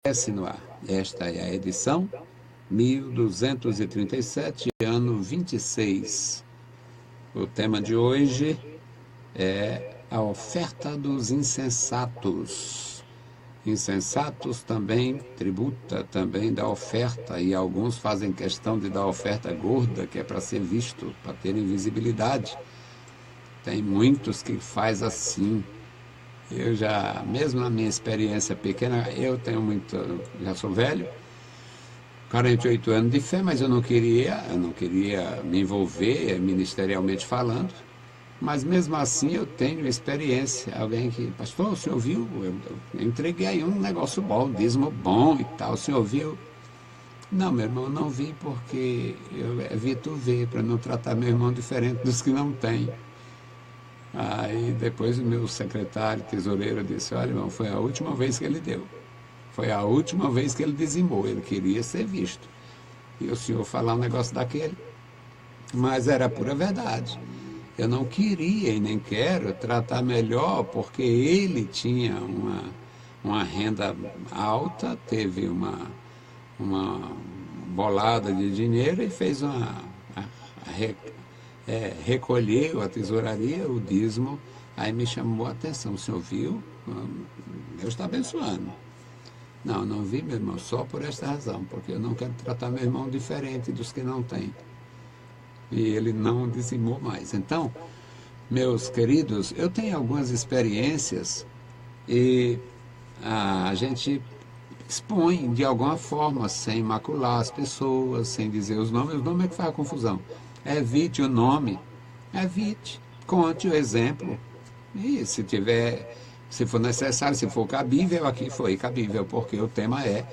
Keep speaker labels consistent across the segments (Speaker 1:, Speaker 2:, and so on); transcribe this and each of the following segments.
Speaker 1: Aparece no ar. Esta é a edição 1237, ano 26. O tema de hoje é a oferta dos insensatos. Insensatos também tributa também da oferta, e alguns fazem questão de dar oferta gorda, que é para ser visto, para ter visibilidade. Tem muitos que faz assim. Eu já, mesmo na minha experiência pequena, já sou velho, 48 anos de fé, mas eu não queria me envolver ministerialmente falando, mas mesmo assim eu tenho experiência. Alguém que, pastor, o senhor viu? Eu entreguei aí um negócio bom, dízimo bom e tal, o senhor viu? Não, meu irmão, não vi porque eu evito ver, para não tratar meu irmão diferente dos que não têm. Aí depois o meu secretário, tesoureiro, disse, olha, irmão, foi a última vez que ele deu. Foi a última vez que ele dizimou, ele queria ser visto. E o senhor falar um negócio daquele. Mas era pura verdade. Eu não queria e nem quero tratar melhor, porque ele tinha uma renda alta, teve uma bolada de dinheiro e fez recolheu a tesouraria, o dízimo. Aí me chamou a atenção, o senhor viu? Deus está abençoando. Não vi, meu irmão, só por esta razão, porque eu não quero tratar meu irmão diferente dos que não têm. E ele não dizimou mais. Então, meus queridos, eu tenho algumas experiências e a gente expõe de alguma forma, sem macular as pessoas, sem dizer os nomes é que faz a confusão. Evite o nome, evite, conte o exemplo. E se for necessário, se for cabível, aqui foi cabível, porque o tema é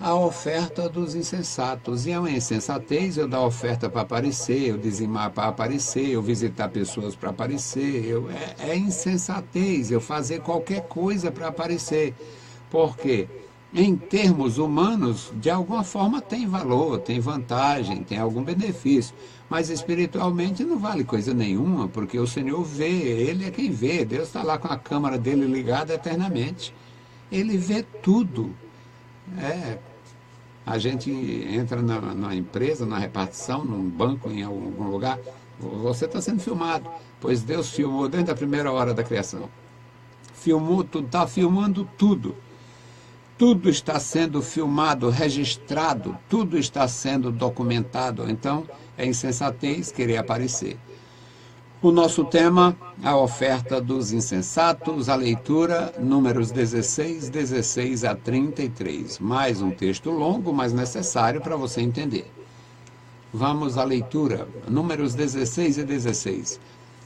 Speaker 1: a oferta dos insensatos. E é uma insensatez eu dar oferta para aparecer, eu dizimar para aparecer, eu visitar pessoas para aparecer. É insensatez eu fazer qualquer coisa para aparecer. Por quê? Em termos humanos, de alguma forma tem valor, tem vantagem, tem algum benefício, mas espiritualmente não vale coisa nenhuma, porque o Senhor vê, Ele é quem vê, Deus está lá com a câmara dele ligada eternamente, Ele vê tudo. A gente entra na empresa, na repartição, num banco, em algum lugar, você está sendo filmado, pois Deus filmou desde a primeira hora da criação, filmou tudo, está filmando tudo. Tudo está sendo filmado, registrado, tudo está sendo documentado. Então, é insensatez querer aparecer. O nosso tema, a oferta dos insensatos, a leitura, Números 16 a 33. Mais um texto longo, mas necessário para você entender. Vamos à leitura, Números 16 e 16.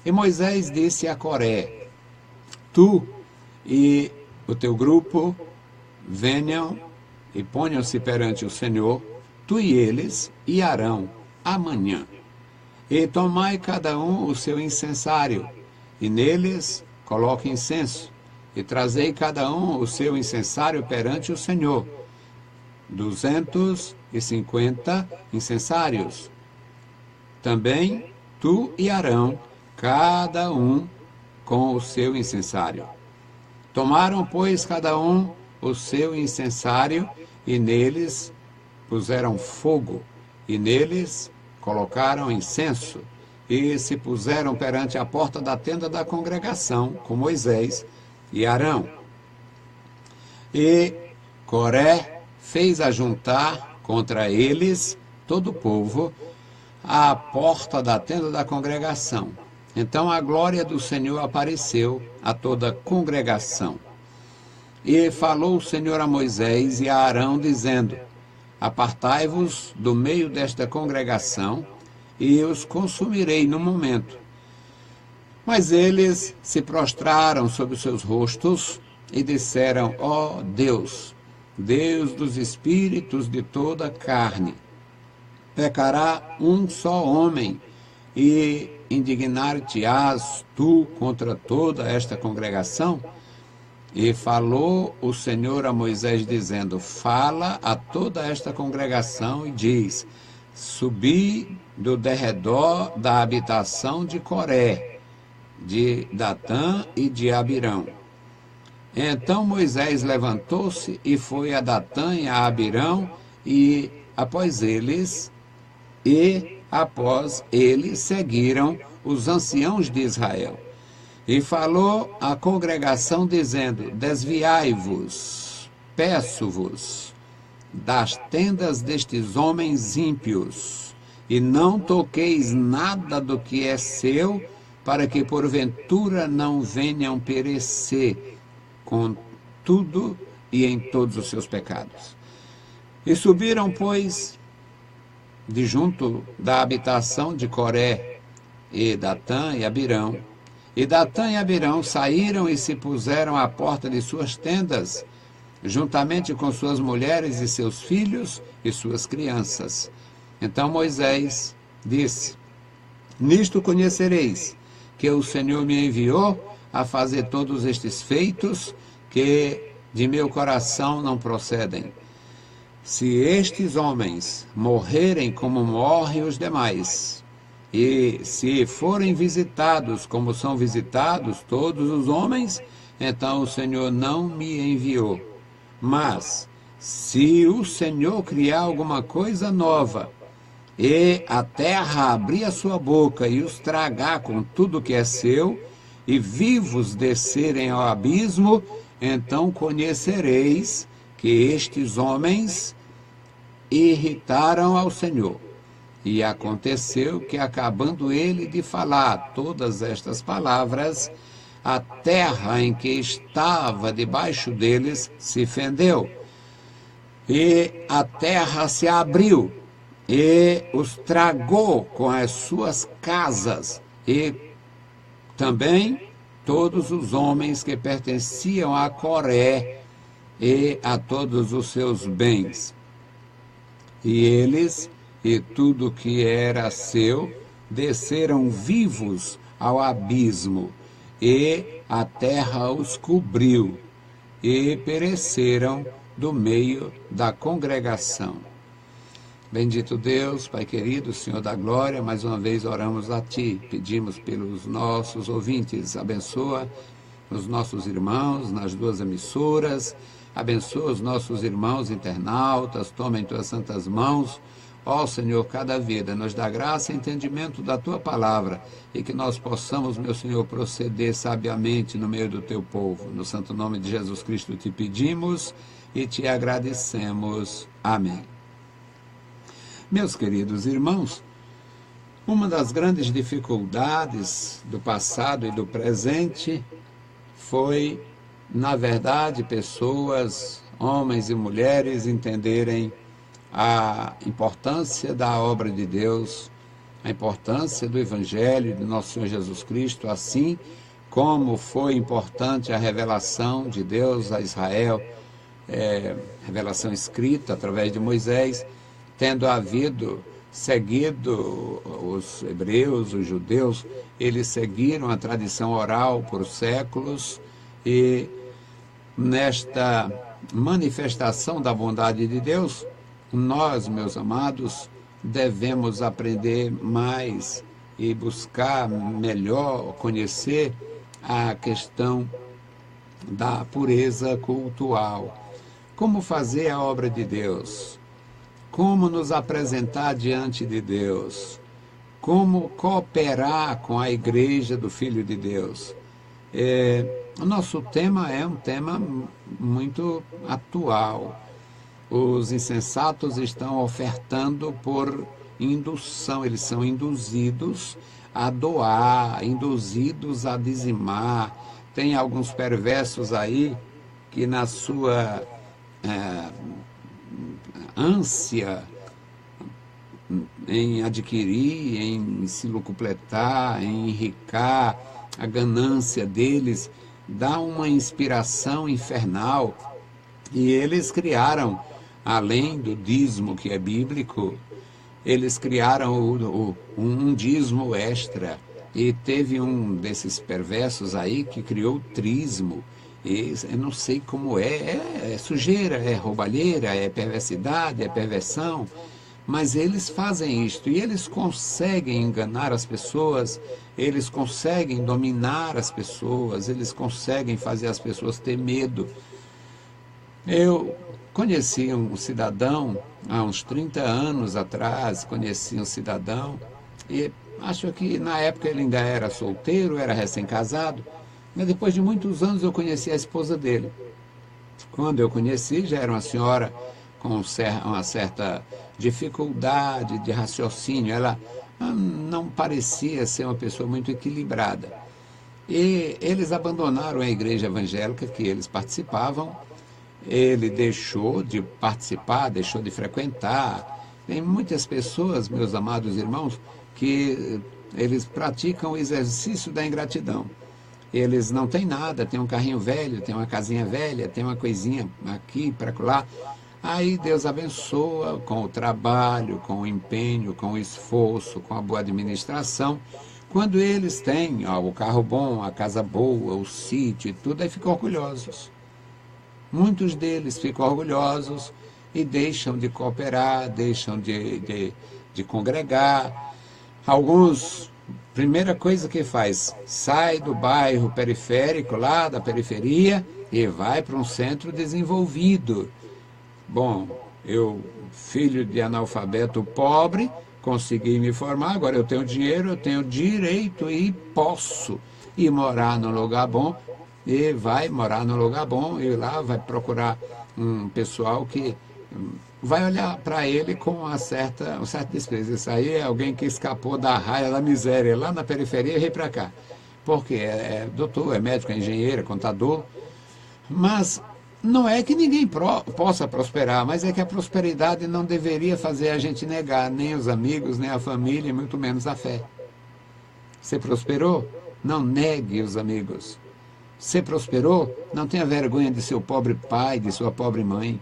Speaker 1: E Moisés disse a Coré, tu e o teu grupo venham e ponham-se perante o Senhor, tu e eles, e Arão, amanhã. E tomai cada um o seu incensário, e neles coloque incenso, e trazei cada um o seu incensário perante o Senhor. 250 incensários. Também tu e Arão, cada um com o seu incensário. Tomaram, pois, cada um o seu incensário, e neles puseram fogo, e neles colocaram incenso, e se puseram perante a porta da tenda da congregação, com Moisés e Arão. E Coré fez ajuntar contra eles todo o povo à porta da tenda da congregação. Então a glória do Senhor apareceu a toda a congregação. E falou o Senhor a Moisés e a Arão, dizendo, apartai-vos do meio desta congregação, e eu os consumirei no momento. Mas eles se prostraram sobre os seus rostos e disseram, ó Deus, Deus dos espíritos de toda a carne, pecará um só homem, e indignar-te-ás tu contra toda esta congregação? E falou o Senhor a Moisés, dizendo, fala a toda esta congregação e diz, subi do derredor da habitação de Coré, de Datã e de Abirão, Então Moisés levantou-se e foi a Datã e a Abirão, e após eles seguiram os anciãos de Israel. E falou à congregação, dizendo: desviai-vos, peço-vos, das tendas destes homens ímpios, e não toqueis nada do que é seu, para que porventura não venham perecer com tudo e em todos os seus pecados. E subiram, pois, de junto da habitação de Coré, e Datã e Abirão. E Datã e Abirão saíram e se puseram à porta de suas tendas, juntamente com suas mulheres e seus filhos e suas crianças. Então Moisés disse: nisto conhecereis que o Senhor me enviou a fazer todos estes feitos, que de meu coração não procedem. Se estes homens morrerem como morrem os demais, e se forem visitados como são visitados todos os homens, então o Senhor não me enviou. Mas, se o Senhor criar alguma coisa nova, e a terra abrir a sua boca e os tragar com tudo que é seu, e vivos descerem ao abismo, então conhecereis que estes homens irritaram ao Senhor. E aconteceu que, acabando ele de falar todas estas palavras, a terra em que estava debaixo deles se fendeu, e a terra se abriu, e os tragou com as suas casas, e também todos os homens que pertenciam a Coré, e a todos os seus bens. E eles e tudo que era seu desceram vivos ao abismo, e a terra os cobriu, e pereceram do meio da congregação. Bendito Deus, Pai querido, Senhor da glória, mais uma vez oramos a Ti, pedimos pelos nossos ouvintes, abençoa os nossos irmãos nas duas emissoras, abençoa os nossos irmãos internautas, toma em Tuas santas mãos, ó Senhor, cada vida, nos dá graça e entendimento da Tua palavra, e que nós possamos, meu Senhor, proceder sabiamente no meio do Teu povo. No santo nome de Jesus Cristo Te pedimos e Te agradecemos. Amém. Meus queridos irmãos, uma das grandes dificuldades do passado e do presente foi, na verdade, pessoas, homens e mulheres, entenderem a importância da obra de Deus, a importância do Evangelho de nosso Senhor Jesus Cristo, assim como foi importante a revelação de Deus a Israel, revelação escrita através de Moisés, tendo seguido os hebreus, os judeus, eles seguiram a tradição oral por séculos, e nesta manifestação da bondade de Deus, nós, meus amados, devemos aprender mais e buscar melhor conhecer a questão da pureza cultual. Como fazer a obra de Deus? Como nos apresentar diante de Deus? Como cooperar com a Igreja do Filho de Deus? O nosso tema é um tema muito atual. Os insensatos estão ofertando por indução, eles são induzidos a doar, induzidos a dizimar. Tem alguns perversos aí que, na sua ânsia em adquirir, em se locupletar, em enricar, a ganância deles dá uma inspiração infernal, e eles criaram, além do dízimo que é bíblico, eles criaram um dízimo extra, e teve um desses perversos aí que criou o trismo. Eu não sei como é sujeira, é roubalheira, é perversidade, é perversão, Mas eles fazem isto e eles conseguem enganar as pessoas, eles conseguem dominar as pessoas, eles conseguem fazer as pessoas ter medo. Eu conheci um cidadão, há uns 30 anos atrás, conheci um cidadão, e acho que na época ele ainda era solteiro, era recém-casado, mas depois de muitos anos eu conheci a esposa dele. Quando eu conheci, já era uma senhora com uma certa dificuldade de raciocínio, ela não parecia ser uma pessoa muito equilibrada. E eles abandonaram a igreja evangélica que eles participavam. Ele deixou de participar, deixou de frequentar. Tem muitas pessoas, meus amados irmãos, que eles praticam o exercício da ingratidão. Eles não têm nada, tem um carrinho velho, tem uma casinha velha, tem uma coisinha aqui para lá. Aí Deus abençoa com o trabalho, com o empenho, com o esforço, com a boa administração. Quando eles têm o carro bom, a casa boa, o sítio e tudo, aí ficam orgulhosos. Muitos deles ficam orgulhosos e deixam de cooperar, deixam de congregar. Alguns, primeira coisa que faz, sai do bairro periférico, lá da periferia, e vai para um centro desenvolvido. Bom, eu, filho de analfabeto pobre, consegui me formar, agora eu tenho dinheiro, eu tenho direito e posso ir morar num lugar bom, e vai morar num lugar bom, e lá vai procurar um pessoal que vai olhar para ele com um certo desprezo. Isso aí é alguém que escapou da raia da miséria lá na periferia e veio para cá. Porque é doutor, é médico, é engenheiro, é contador. Mas não é que ninguém possa prosperar, mas é que a prosperidade não deveria fazer a gente negar nem os amigos, nem a família, e muito menos a fé. Você prosperou? Não negue os amigos. Você prosperou? Não tenha vergonha de seu pobre pai, de sua pobre mãe.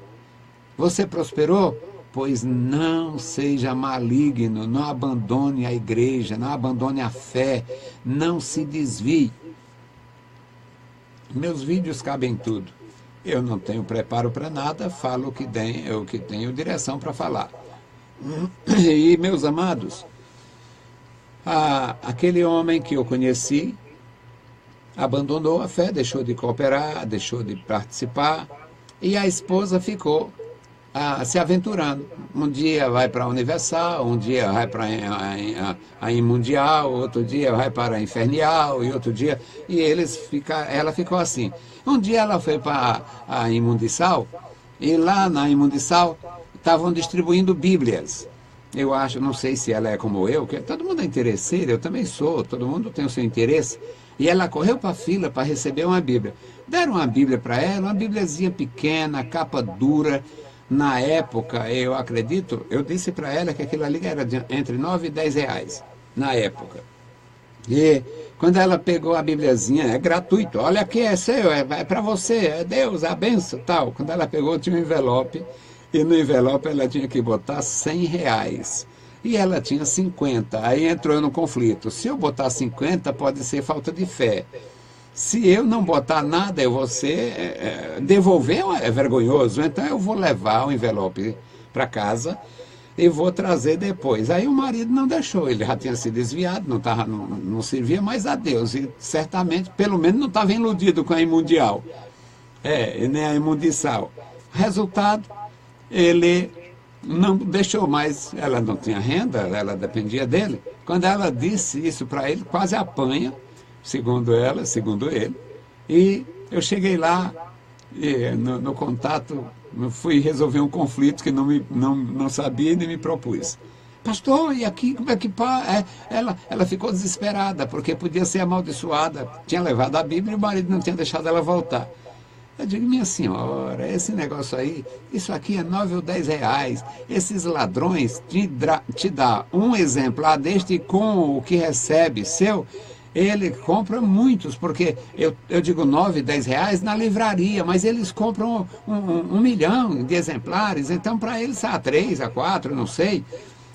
Speaker 1: Você prosperou? Pois não seja maligno, não abandone a igreja, não abandone a fé, não se desvie. Meus vídeos cabem tudo. Eu não tenho preparo para nada, falo o que tenho direção para falar. E, meus amados, aquele homem que eu conheci abandonou a fé, deixou de cooperar, deixou de participar, e a esposa ficou se aventurando. Um dia vai para a Universal, um dia vai para a Imundial, outro dia vai para a Infernial, e outro dia... E ela ficou assim. Um dia ela foi para a Imundissal, e lá na Imundissal estavam distribuindo Bíblias. Eu acho, não sei se ela é como eu, que todo mundo é interesseiro, eu também sou, todo mundo tem o seu interesse. E ela correu para a fila para receber uma Bíblia. Deram uma Bíblia para ela, uma Bíbliazinha pequena, capa dura. Na época, eu acredito, eu disse para ela que aquilo ali era entre 9 e 10 reais, na época. E quando ela pegou a Bíbliazinha, é gratuito, olha aqui, é seu, é para você, é Deus, a benção, tal. Quando ela pegou, tinha um envelope, e no envelope ela tinha que botar 100 reais. E ela tinha 50, aí entrou no conflito. Se eu botar 50, pode ser falta de fé. Se eu não botar nada, eu vou devolver é vergonhoso, então eu vou levar o envelope para casa e vou trazer depois. Aí o marido não deixou, ele já tinha se desviado, não servia mais a Deus, e certamente, pelo menos, não estava iludido com a Imundial, nem a Imundissal. Resultado, ele não deixou mais, ela não tinha renda, ela dependia dele. Quando ela disse isso para ele, quase apanha, segundo ela, segundo ele, e eu cheguei lá, no contato, fui resolver um conflito que não sabia nem me propus. Pastor, e aqui como é que ela ficou desesperada, porque podia ser amaldiçoada, tinha levado a Bíblia e o marido não tinha deixado ela voltar. Eu digo, minha senhora, esse negócio aí, isso aqui é 9 ou 10 reais. Esses ladrões te dá um exemplar deste com o que recebe seu, ele compra muitos, porque eu digo 9, 10 reais na livraria, mas eles compram 1 milhão de exemplares, então para eles a 3, a 4, não sei.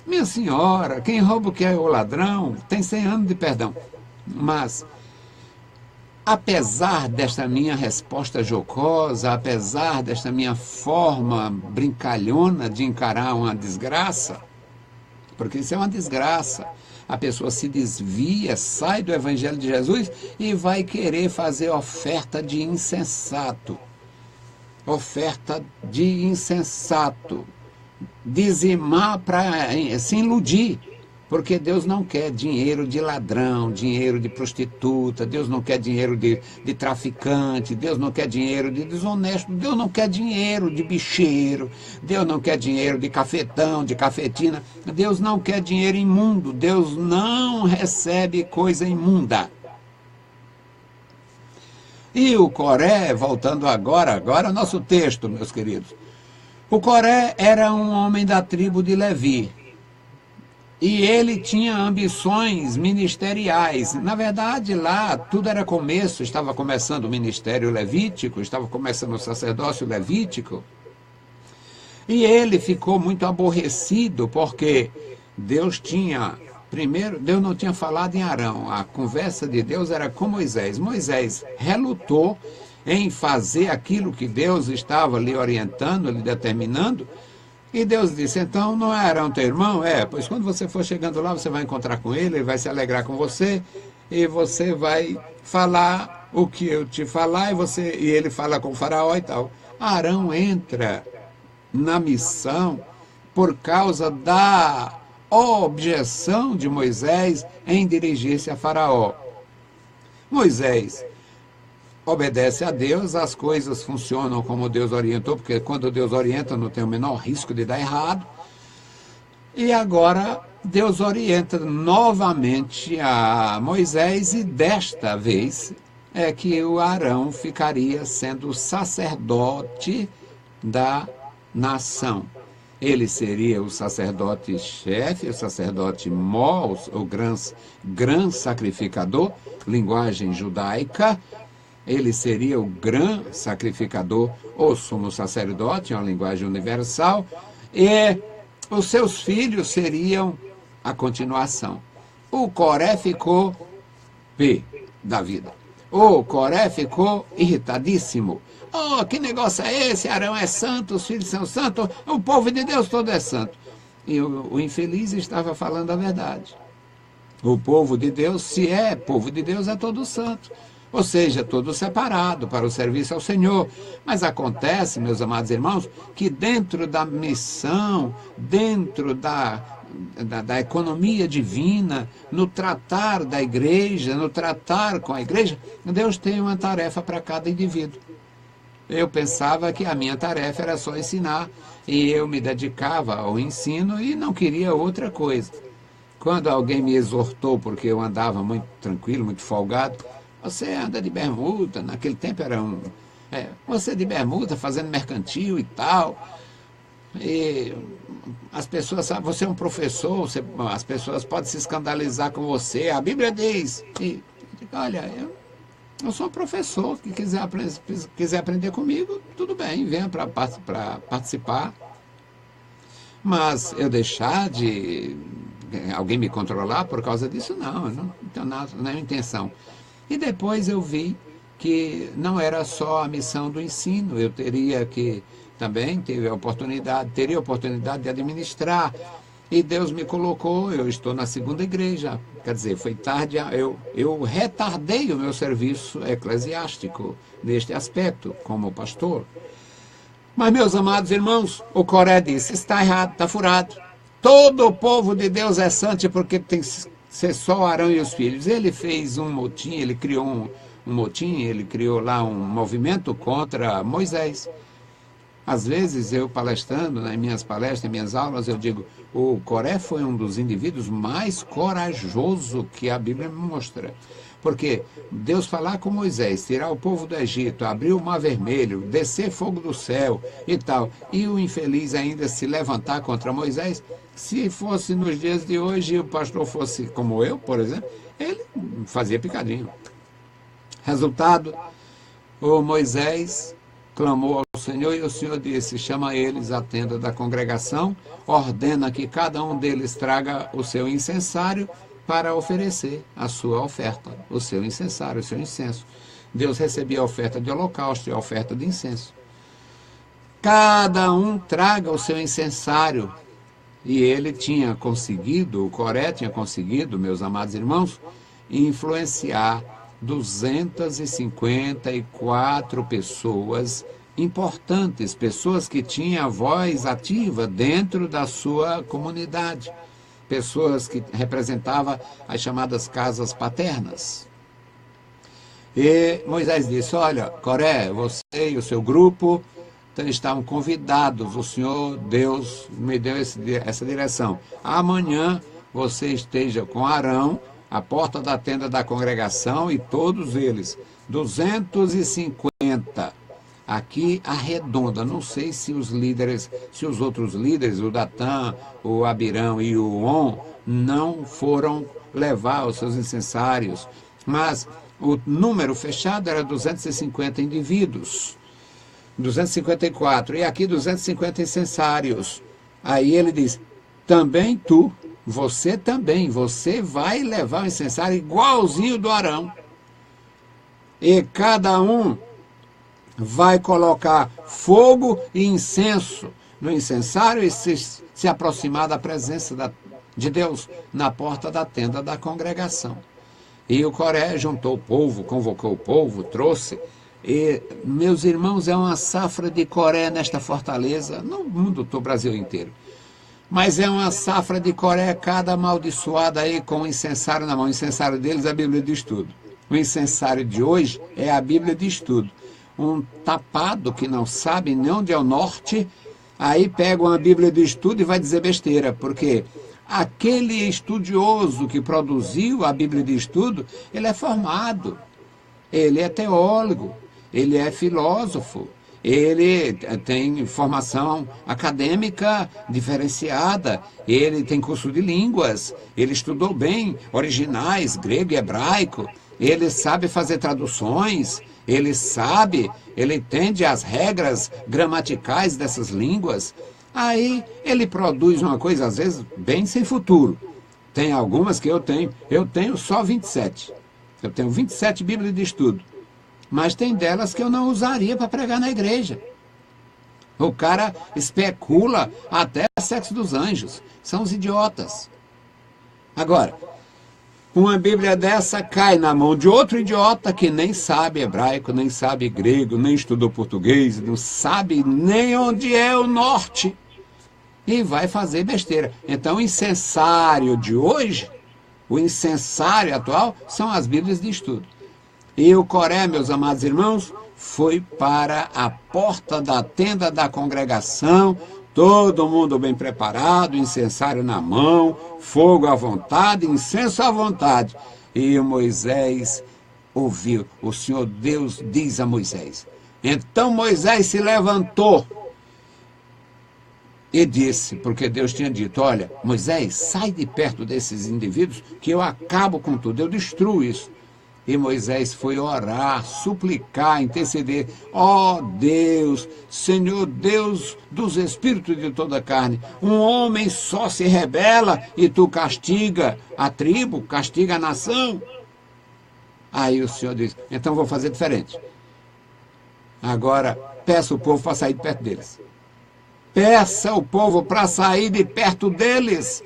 Speaker 1: Minha senhora, quem rouba o que é o ladrão, tem 100 anos de perdão. Mas, apesar desta minha resposta jocosa, apesar desta minha forma brincalhona de encarar uma desgraça, porque isso é uma desgraça. A pessoa se desvia, sai do Evangelho de Jesus e vai querer fazer oferta de insensato. Oferta de insensato. Dizimar para se iludir. Porque Deus não quer dinheiro de ladrão, dinheiro de prostituta, Deus não quer dinheiro de traficante, Deus não quer dinheiro de desonesto, Deus não quer dinheiro de bicheiro, Deus não quer dinheiro de cafetão, de cafetina, Deus não quer dinheiro imundo, Deus não recebe coisa imunda. E o Coré, voltando agora é o nosso texto, meus queridos. O Coré era um homem da tribo de Levi. E ele tinha ambições ministeriais. Na verdade, lá tudo era começo, estava começando o ministério levítico, estava começando o sacerdócio levítico. E ele ficou muito aborrecido, porque Deus não tinha falado em Arão. A conversa de Deus era com Moisés. Moisés relutou em fazer aquilo que Deus estava lhe orientando, lhe determinando. E Deus disse, então não é Arão teu irmão? Pois quando você for chegando lá, você vai encontrar com ele vai se alegrar com você, e você vai falar o que eu te falar, e ele fala com o faraó e tal. Arão entra na missão por causa da objeção de Moisés em dirigir-se a faraó. Moisés obedece a Deus, as coisas funcionam como Deus orientou, porque quando Deus orienta não tem o menor risco de dar errado. E agora Deus orienta novamente a Moisés, e desta vez é que o Arão ficaria sendo sacerdote da nação. Ele seria o sacerdote-chefe, o sacerdote mor, o gran sacrificador, linguagem judaica. Ele seria o gran sacrificador, ou sumo sacerdote, é uma linguagem universal, e os seus filhos seriam a continuação. O Coré ficou pé da vida. O Coré ficou irritadíssimo. Oh, que negócio é esse? Arão é santo, os filhos são santos, o povo de Deus todo é santo. E o infeliz estava falando a verdade. O povo de Deus, se é povo de Deus, é todo santo. Ou seja, todo separado para o serviço ao Senhor. Mas acontece, meus amados irmãos, que dentro da missão, dentro da economia divina, no tratar da igreja, no tratar com a igreja, Deus tem uma tarefa para cada indivíduo. Eu pensava que a minha tarefa era só ensinar, e eu me dedicava ao ensino e não queria outra coisa. Quando alguém me exortou, porque eu andava muito tranquilo, muito folgado, você anda de bermuda, naquele tempo era você de bermuda, fazendo mercantil e tal. E as pessoas sabem, você é um professor, as pessoas podem se escandalizar com você. A Bíblia diz, olha, eu sou um professor, que quiser aprender comigo, tudo bem, venha para participar. Mas eu deixar de alguém me controlar por causa disso, não, eu não tenho nada, nenhuma intenção. E depois eu vi que não era só a missão do ensino, eu teria que também teria a oportunidade de administrar. E Deus me colocou, eu estou na segunda igreja, quer dizer, foi tarde, eu retardei o meu serviço eclesiástico neste aspecto, como pastor. Mas, meus amados irmãos, o Coré disse, está errado, está furado. Todo o povo de Deus é santo porque tem que ser só Arão e os filhos. Ele fez um motim, ele criou um motim, ele criou lá um movimento contra Moisés. Às vezes, eu palestrando, nas minhas palestras, nas minhas aulas, eu digo, o Coré foi um dos indivíduos mais corajosos que a Bíblia me mostra. Porque Deus falar com Moisés, tirar o povo do Egito, abrir o Mar Vermelho, descer fogo do céu e tal, e o infeliz ainda se levantar contra Moisés, se fosse nos dias de hoje e o pastor fosse como eu, por exemplo, ele fazia picadinho. Resultado, o Moisés clamou ao Senhor e o Senhor disse, chama eles à tenda da congregação, ordena que cada um deles traga o seu incensário para oferecer a sua oferta, o seu incensário, o seu incenso. Deus recebia a oferta de holocausto e a oferta de incenso. Cada um traga o seu incensário. E ele tinha conseguido, o Coré tinha conseguido, meus amados irmãos, influenciar 254 pessoas importantes, pessoas que tinham a voz ativa dentro da sua comunidade, pessoas que representavam as chamadas casas paternas. E Moisés disse: olha, Coré, você e o seu grupo estavam convidados, o Senhor Deus me deu essa direção. Amanhã você esteja com Arão, à porta da tenda da congregação, e todos eles, 250, aqui arredonda. Não sei se os líderes, se os outros líderes, o Datã, o Abirão e o On, não foram levar os seus incensários, mas o número fechado era 250 indivíduos, 254, e aqui 250 incensários. Aí ele diz: também tu, você também, você vai levar o incensário igualzinho do Arão. E cada um vai colocar fogo e incenso no incensário e se aproximar da presença de Deus na porta da tenda da congregação. E o Coré juntou o povo, convocou o povo, trouxe. E, meus irmãos, é uma safra de Coré nesta fortaleza, no mundo todo, Brasil inteiro. Mas é uma safra de Coré, cada amaldiçoada aí com o incensário na mão. O incensário deles é a Bíblia de Estudo. O incensário de hoje é a Bíblia de Estudo. Um tapado que não sabe nem onde é o norte, aí pega uma Bíblia de Estudo e vai dizer besteira, porque aquele estudioso que produziu a Bíblia de Estudo, ele é formado, ele é teólogo, ele é filósofo, ele tem formação acadêmica diferenciada, ele tem curso de línguas, ele estudou bem originais, grego e hebraico, ele sabe fazer traduções, ele sabe, ele entende as regras gramaticais dessas línguas. Aí ele produz uma coisa, às vezes, bem sem futuro. Tem algumas que eu tenho só 27. Eu tenho 27 Bíblias de Estudo. Mas tem delas que eu não usaria para pregar na igreja. O cara especula até o sexo dos anjos. São os idiotas. Agora, uma Bíblia dessa cai na mão de outro idiota que nem sabe hebraico, nem sabe grego, nem estudou português, não sabe nem onde é o norte. E vai fazer besteira. Então, o incensário de hoje, o incensário atual, são as Bíblias de Estudo. E o Coré, meus amados irmãos, foi para a porta da tenda da congregação, todo mundo bem preparado, incensário na mão, fogo à vontade, incenso à vontade. E o Moisés ouviu, o Senhor Deus diz a Moisés. Então Moisés se levantou e disse, porque Deus tinha dito: olha, Moisés, sai de perto desses indivíduos que eu acabo com tudo, eu destruo isso. E Moisés foi orar, suplicar, interceder. Ó Deus, Senhor Deus dos espíritos de toda a carne, um homem só se rebela e tu castiga a tribo, castiga a nação. Aí o Senhor disse: então vou fazer diferente. Agora peça o povo para sair de perto deles. Peça o povo para sair de perto deles.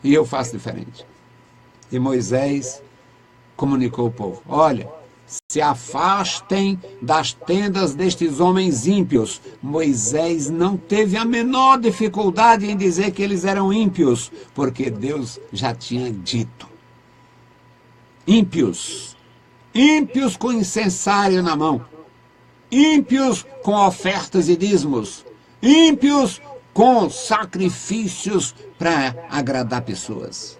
Speaker 1: E eu faço diferente. E Moisés comunicou ao povo: olha, se afastem das tendas destes homens ímpios. Moisés não teve a menor dificuldade em dizer que eles eram ímpios, porque Deus já tinha dito. Ímpios. Ímpios com incensário na mão. Ímpios com ofertas e dízimos. Ímpios com sacrifícios para agradar pessoas.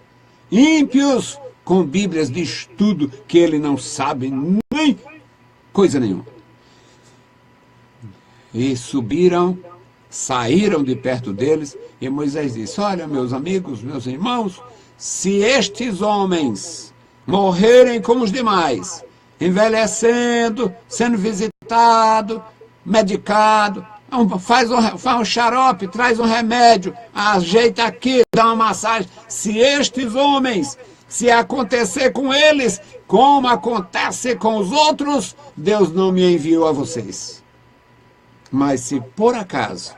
Speaker 1: Ímpios com Bíblias de Estudo que ele não sabe nem coisa nenhuma. E subiram, saíram de perto deles, e Moisés disse: olha, meus amigos, meus irmãos, se estes homens morrerem como os demais, envelhecendo, sendo visitado, medicado, faz um xarope, traz um remédio, ajeita aqui, dá uma massagem, se estes homens, se acontecer com eles, como acontece com os outros, Deus não me enviou a vocês. Mas se por acaso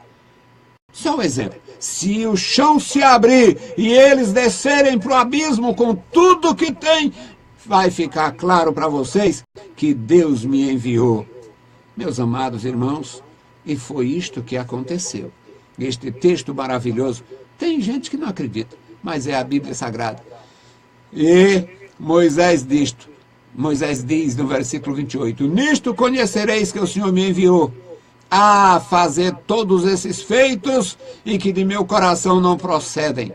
Speaker 1: Só um exemplo. Se o chão se abrir e eles descerem para o abismo com tudo que tem, vai ficar claro para vocês que Deus me enviou. Meus amados irmãos, e foi isto que aconteceu. Este texto maravilhoso, tem gente que não acredita, mas é a Bíblia Sagrada. E Moisés diz no versículo 28, nisto conhecereis que o Senhor me enviou a fazer todos esses feitos e que de meu coração não procedem.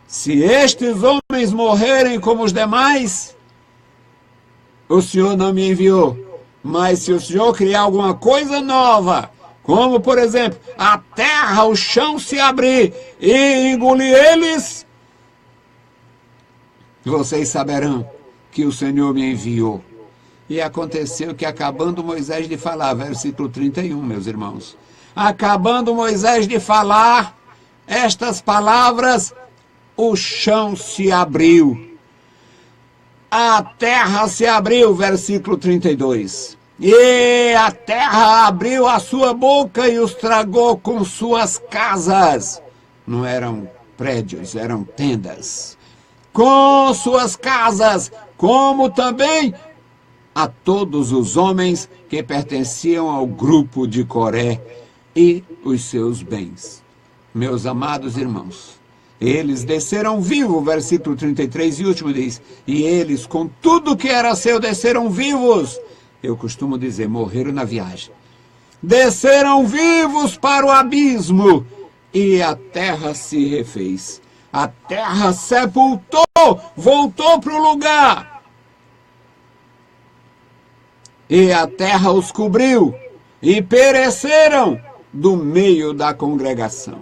Speaker 1: Se estes homens morrerem como os demais, o Senhor não me enviou. Mas se o Senhor criar alguma coisa nova, como por exemplo, a terra, o chão se abrir e engolir eles, vocês saberão que o Senhor me enviou. E aconteceu que, acabando Moisés de falar, versículo 31, meus irmãos, acabando Moisés de falar estas palavras, o chão se abriu. A terra se abriu, versículo 32. E a terra abriu a sua boca e os tragou com suas casas. Não eram prédios, eram tendas. Com suas casas, como também a todos os homens que pertenciam ao grupo de Coré e os seus bens. Meus amados irmãos, eles desceram vivos, versículo 33 e último diz, e eles com tudo que era seu desceram vivos. Eu costumo dizer, morreram na viagem. Desceram vivos para o abismo e a terra se refez. A terra sepultou, voltou para o lugar. E a terra os cobriu e pereceram do meio da congregação.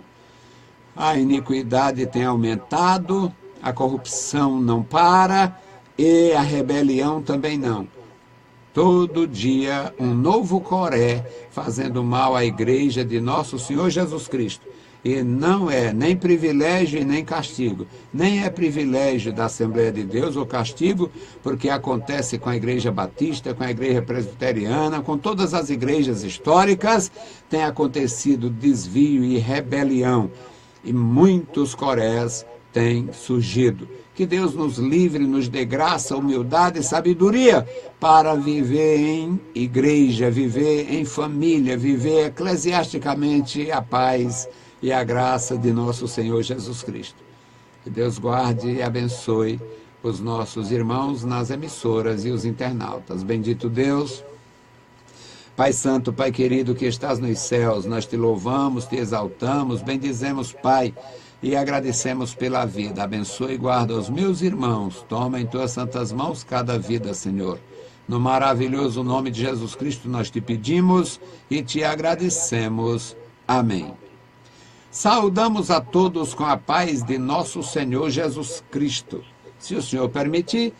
Speaker 1: A iniquidade tem aumentado, a corrupção não para e a rebelião também não. Todo dia um novo Coré fazendo mal à igreja de nosso Senhor Jesus Cristo. E não é nem privilégio e nem castigo. Nem é privilégio da Assembleia de Deus ou castigo, porque acontece com a Igreja Batista, com a Igreja Presbiteriana, com todas as igrejas históricas, tem acontecido desvio e rebelião. E muitos corés têm surgido. Que Deus nos livre, nos dê graça, humildade e sabedoria para viver em igreja, viver em família, viver eclesiasticamente a paz e a graça de nosso Senhor Jesus Cristo. Que Deus guarde e abençoe os nossos irmãos nas emissoras e os internautas. Bendito Deus, Pai Santo, Pai querido que estás nos céus, nós te louvamos, te exaltamos, bendizemos, Pai, e agradecemos pela vida. Abençoe e guarda os meus irmãos. Toma em tuas santas mãos cada vida, Senhor. No maravilhoso nome de Jesus Cristo nós te pedimos e te agradecemos. Amém. Saudamos a todos com a paz de nosso Senhor Jesus Cristo. Se o Senhor permitir,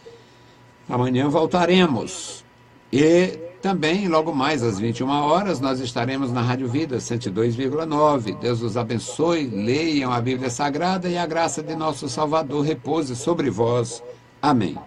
Speaker 1: amanhã voltaremos. E também, logo mais às 21 horas, nós estaremos na Rádio Vida 102,9. Deus os abençoe, leiam a Bíblia Sagrada e a graça de nosso Salvador repouse sobre vós. Amém.